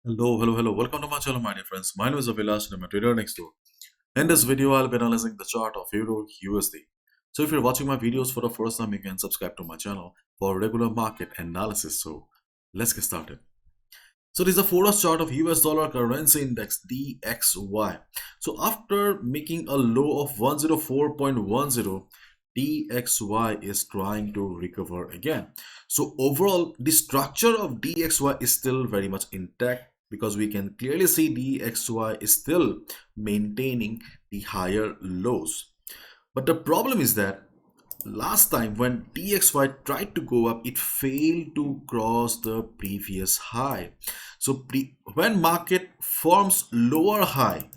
Hello. Welcome to my channel, my dear friends. My name is Avilash and I'm a trader next door. In this video, I'll be analyzing the chart of Euro USD. So if you're watching my videos for the first time, you can subscribe to my channel for regular market analysis. So let's get started. So this is the Forex chart of US dollar currency index DXY. So after making a low of 104.10, DXY is trying to recover again. So overall, the structure of DXY is still very much intact because we can clearly see DXY is still maintaining the higher lows. But the problem is that last time when DXY tried to go up, it failed to cross the previous high. So when market forms lower high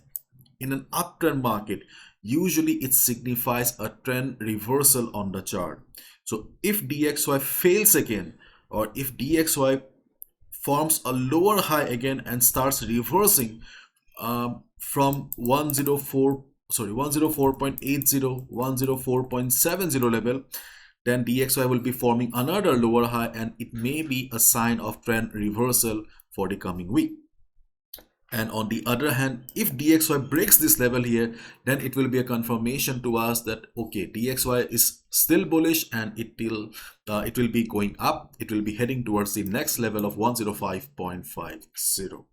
in an uptrend market, usually it signifies a trend reversal on the chart. So if DXY fails again, or if DXY forms a lower high again and starts reversing from 104.80, 104.70 level, then DXY will be forming another lower high and it may be a sign of trend reversal for the coming week. And on the other hand, if DXY breaks this level here, then it will be a confirmation to us that okay, DXY is still bullish and it will be going up. It will be heading towards the next level of 105.50.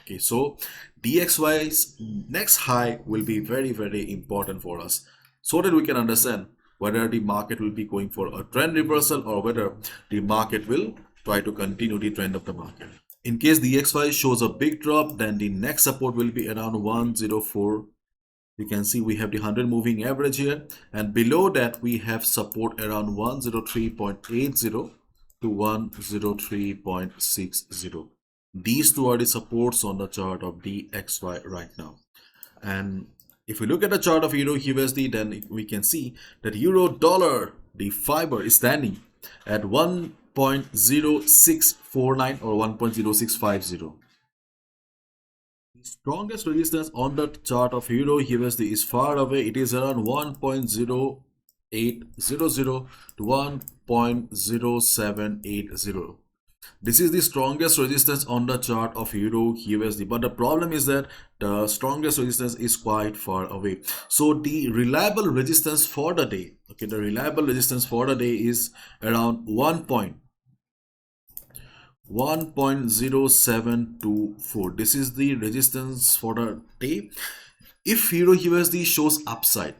Okay, so DXY's next high will be very important for us so that we can understand whether the market will be going for a trend reversal or whether the market will try to continue the trend of the market. In case the DXY shows a big drop, then the next support will be around 104. You can see we have the 100 moving average here, and below that we have support around 103.80 to 103.60. These two are the supports on the chart of DXY right now. And if we look at the chart of Euro USD, then we can see that Euro dollar, the fiber, is standing at 1.0649 or 1.0650. The strongest resistance on the chart of Euro USD is far away. It is around 1.0800 to 1.0780. This is the strongest resistance on the chart of Euro USD, but the problem is that the strongest resistance is quite far away. So the reliable resistance for the day, okay, the reliable resistance for the day is around 1.0724. This is the resistance for the day. If Euro USD shows upside,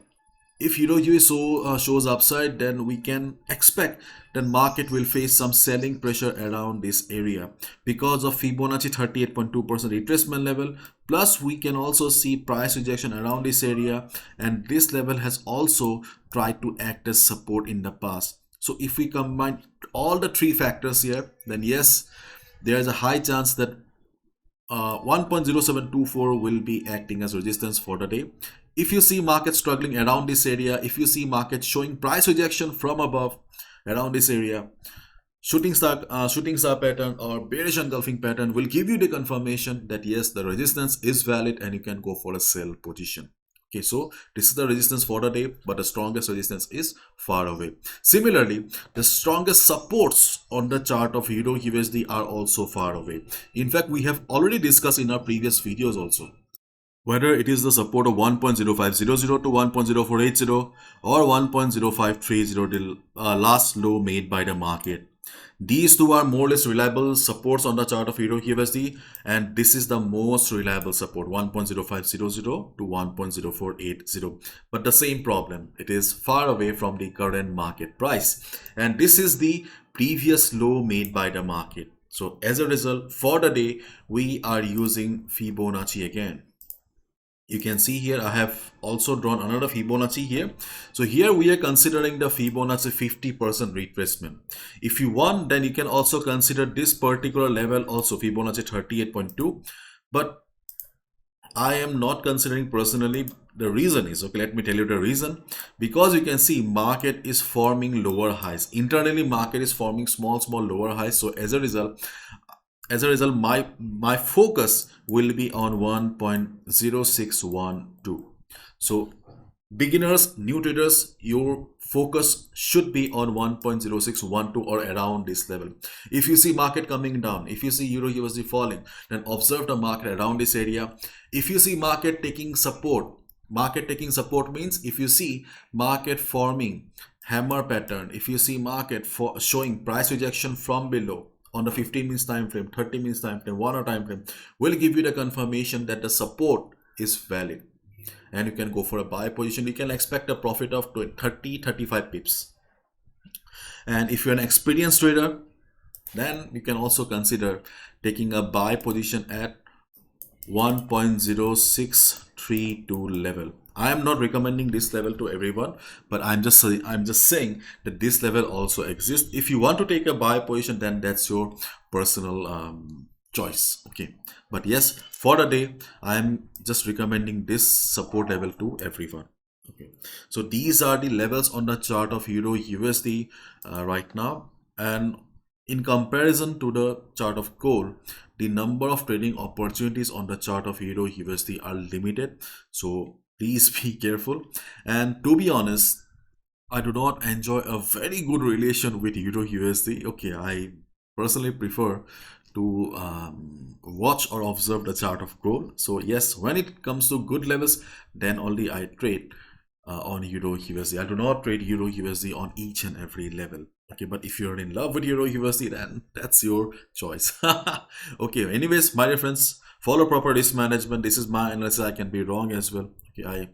if Euro USD shows upside, then we can expect that market will face some selling pressure around this area because of Fibonacci 38.2% retracement level. Plus, we can also see price rejection around this area, and this level has also tried to act as support in the past. So if we combine all the three factors here, then yes, there is a high chance that 1.0724 will be acting as resistance for the day. If you see market struggling around this area, if you see market showing price rejection from above around this area, shooting star pattern or bearish engulfing pattern will give you the confirmation that yes, the resistance is valid and you can go for a sell position. Okay, so this is the resistance for the day, but the strongest resistance is far away. Similarly, the strongest supports on the chart of Euro USD are also far away. In fact, we have already discussed in our previous videos also, whether it is the support of 1.0500 to 1.0480 or 1.0530, the last low made by the market. These two are more or less reliable supports on the chart of Euro USD, and this is the most reliable support, 1.0500 to 1.0480. But the same problem, it is far away from the current market price, and this is the previous low made by the market. So as a result, for the day, we are using Fibonacci again. You can see here I have also drawn another Fibonacci here. So here we are considering the Fibonacci 50% retracement. If you want, then you can also consider this particular level also, Fibonacci 38.2, but I am not considering personally. The reason is, okay, let me tell you the reason. Because you can see market is forming lower highs. Internally market is forming small lower highs. So as a result, my focus will be on 1.0612. So beginners, new traders, your focus should be on 1.0612 or around this level. If you see market coming down, if you see Euro USD falling, then observe the market around this area. If you see market taking support means if you see market forming hammer pattern, if you see market for showing price rejection from below on the 15 minutes time frame, 30 minutes time frame, 1 hour time frame, will give you the confirmation that the support is valid, and you can go for a buy position. You can expect a profit of 30-35 pips. And if you're an experienced trader, then you can also consider taking a buy position at 1.0632 level. I am not recommending this level to everyone, but I'm just saying that this level also exists. If you want to take a buy position, then that's your personal choice. Okay, but yes, for the day I am just recommending this support level to everyone. Okay, so these are the levels on the chart of Euro USD right now, and in comparison to the chart of gold, the number of trading opportunities on the chart of Euro USD are limited, so please be careful. And to be honest, I do not enjoy a very good relation with Euro USD. Okay, I personally prefer to watch or observe the chart of gold. So yes, when it comes to good levels, then only I trade on Euro USD. I do not trade Euro USD on each and every level. Okay, but if you're in love with Euro USD, then that's your choice. Okay, anyways, my dear friends, follow proper risk management. This is my analysis. I can be wrong as well. Okay,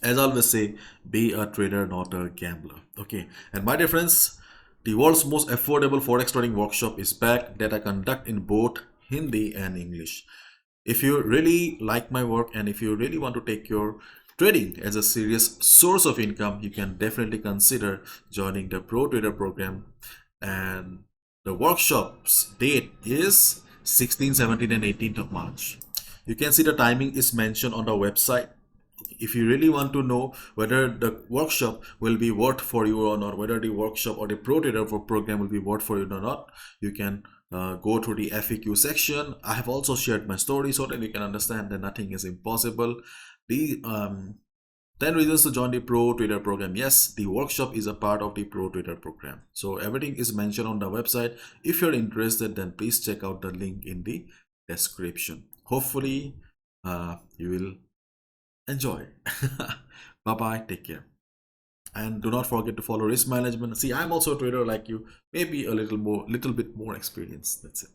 as I always say, be a trader, not a gambler. Okay, and my dear friends, the world's most affordable forex trading workshop is back, that I conduct in both Hindi and English. If you really like my work and if you really want to take your trading as a serious source of income, you can definitely consider joining the Pro Trader program. And the workshop's date is 16th, 17th and 18th of March. You can see the timing is mentioned on the website. If you really want to know whether the workshop will be worth for you or not, whether the workshop or the Pro Trader program will be worth for you or not, you can go through the FAQ section. I have also shared my story so that you can understand that nothing is impossible. The 10 reasons to join the Pro Trader program. Yes, the workshop is a part of the Pro Trader program. So everything is mentioned on the website. If you're interested, then please check out the link in the description. Hopefully, you will enjoy. Bye bye, take care, and do not forget to follow risk management. See, I'm also a trader like you, maybe a little bit more experienced. That's it.